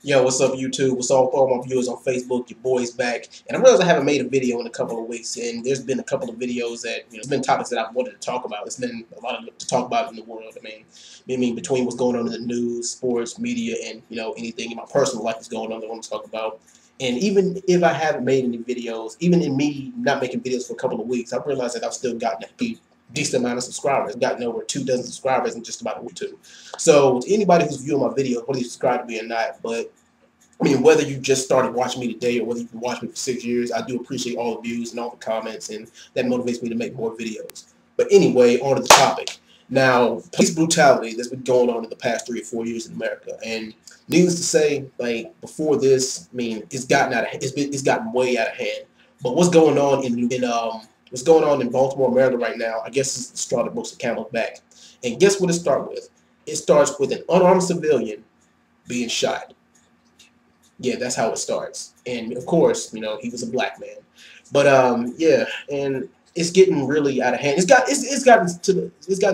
Yo, what's up, YouTube? What's up, all my viewers on Facebook? Your boy's back, and I realize I haven't made a video in a couple of weeks, and there's been a couple of videos that there's been topics that I've wanted to talk about. There's been a lot to talk about in the world. I mean, between what's going on in the news, sports, media, and anything in my personal life that's going on that I want to talk about. And even if I haven't made any videos, even in me not making videos for a couple of weeks, I've realized that I've still gotten a decent amount of subscribers. I've gotten over 24 subscribers in just about a week or two. So to anybody who's viewing my videos, whether you subscribe to me or not, but I mean, whether you just started watching me today or whether you've been watching me for 6 years, I do appreciate all the views and all the comments, and that motivates me to make more videos. But anyway, on to the topic. Now, police brutality that's been going on in the past 3 or 4 years in America, and needless to say, like before this, I mean, it's gotten way out of hand. But what's going on in Baltimore, Maryland right now? I guess it's the straw that broke the camel's back. And guess what it starts with? It starts with an unarmed civilian being shot. Yeah, that's how it starts. And of course, he was a black man. But yeah, and it's getting really out of hand. It's gotten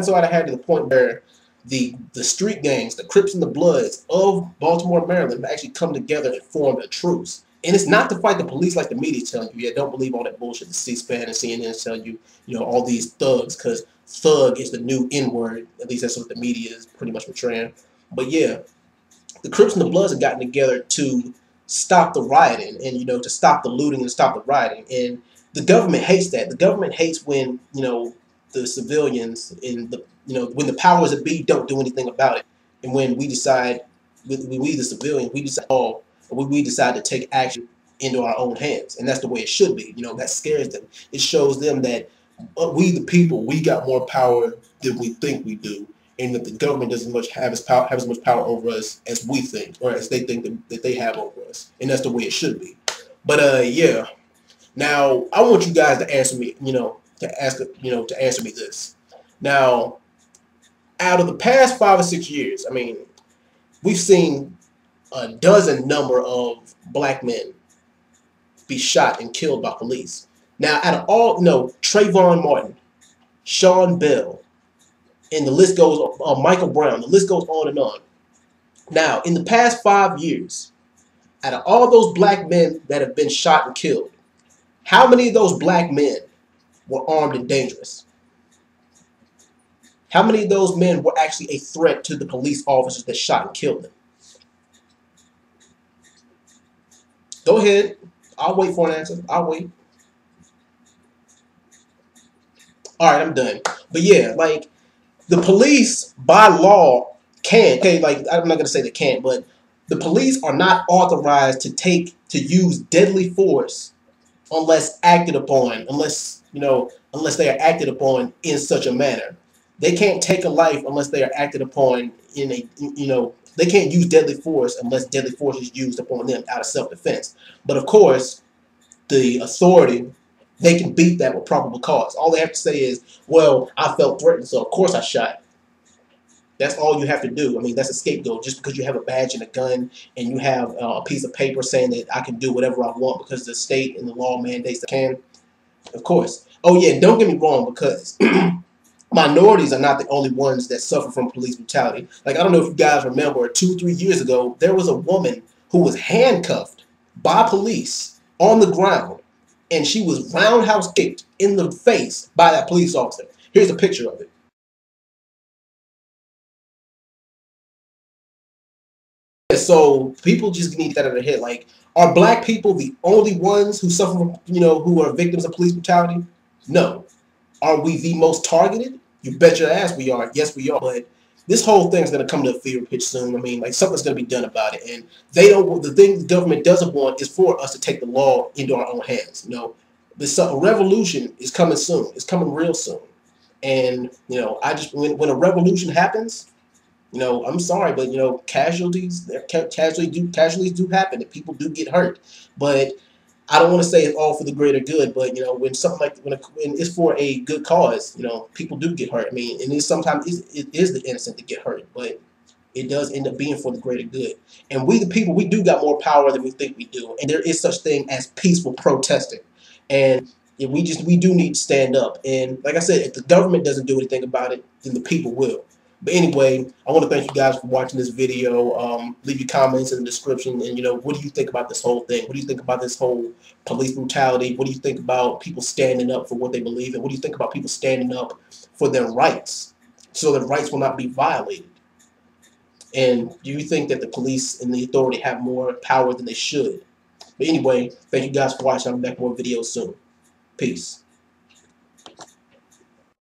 so out of hand to the point where the street gangs, the Crips and the Bloods of Baltimore, Maryland, have actually come together and formed a truce. And it's not to fight the police like the media telling you. Yeah, don't believe all that bullshit the C-SPAN and CNN is telling you, all these thugs, because thug is the new N-word. At least that's what the media is pretty much portraying. But yeah, the Crips and the Bloods have gotten together to stop the rioting and to stop the looting and stop the rioting. And the government hates that. The government hates when the civilians and when the powers that be don't do anything about it. And when we decide, we the civilians, we decide to take action into our own hands, and that's the way it should be. That scares them. It shows them that we the people, we got more power than we think we do, and that the government doesn't have as much power over us as we think, or as they think that they have over us, and that's the way it should be. But yeah. Now I want you guys to answer me, to answer me this. Now, out of the past 5 or 6 years, I mean, we've seen a dozen number of black men be shot and killed by police. Now, out of all, Trayvon Martin, Sean Bell, and the list goes, Michael Brown, the list goes on and on. Now, in the past 5 years, out of all those black men that have been shot and killed, how many of those black men were armed and dangerous? How many of those men were actually a threat to the police officers that shot and killed them? Go ahead. I'll wait for an answer. I'll wait. All right, I'm done. But yeah, like, the police, by law, can. Okay, like, I'm not going to say they can't, but the police are not authorized to use deadly force unless acted upon, unless they are acted upon in such a manner. They can't take a life unless they are acted upon in a, they can't use deadly force unless deadly force is used upon them out of self-defense. But of course, the authority, they can beat that with probable cause. All they have to say is, well, I felt threatened, so of course I shot. That's all you have to do. I mean, that's a scapegoat. Just because you have a badge and a gun and you have a piece of paper saying that I can do whatever I want because the state and the law mandates that I can. Of course. Oh yeah, don't get me wrong, because minorities are not the only ones that suffer from police brutality. Like, I don't know if you guys remember, 2-3 years ago, there was a woman who was handcuffed by police on the ground, and she was roundhouse kicked in the face by that police officer. Here's a picture of it. So people just need that in their head. Like, are black people the only ones who suffer from, who are victims of police brutality? No. Are we the most targeted? You bet your ass we are. Yes, we are. But this whole thing's going to come to a fever pitch soon. I mean, like, something's going to be done about it. And the thing the government doesn't want is for us to take the law into our own hands. A revolution is coming soon. It's coming real soon. And, when a revolution happens, I'm sorry, but casualties do happen, and people do get hurt. But I don't want to say it's all for the greater good. But when something like when it's for a good cause, people do get hurt. I mean, and sometimes it is the innocent that get hurt, but it does end up being for the greater good. And we the people, we do got more power than we think we do. And there is such thing as peaceful protesting. And we do need to stand up. And like I said, if the government doesn't do anything about it, then the people will. But anyway, I want to thank you guys for watching this video. Leave your comments in the description, and what do you think about this whole thing? What do you think about this whole police brutality? What do you think about people standing up for what they believe in? What do you think about people standing up for their rights so their rights will not be violated? And do you think that the police and the authority have more power than they should? But anyway, thank you guys for watching. I'll be back with more videos soon. Peace.